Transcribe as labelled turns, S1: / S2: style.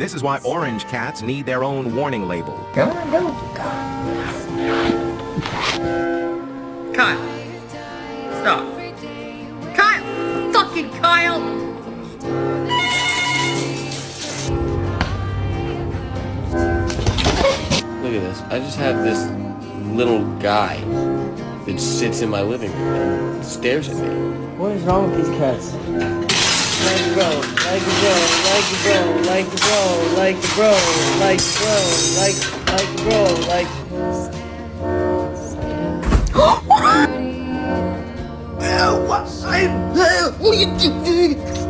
S1: This is why orange cats need their own warning label.
S2: Come on, go.
S3: Kyle. Stop. Kyle! Fucking Kyle!
S4: Look at this. I just have this little guy that sits in my living room and stares at me.
S2: What is wrong with these cats? Like the bro, like the bro, like the bro, like the bro, like the bro, like the bro, like the bro, like.
S3: What are you doing?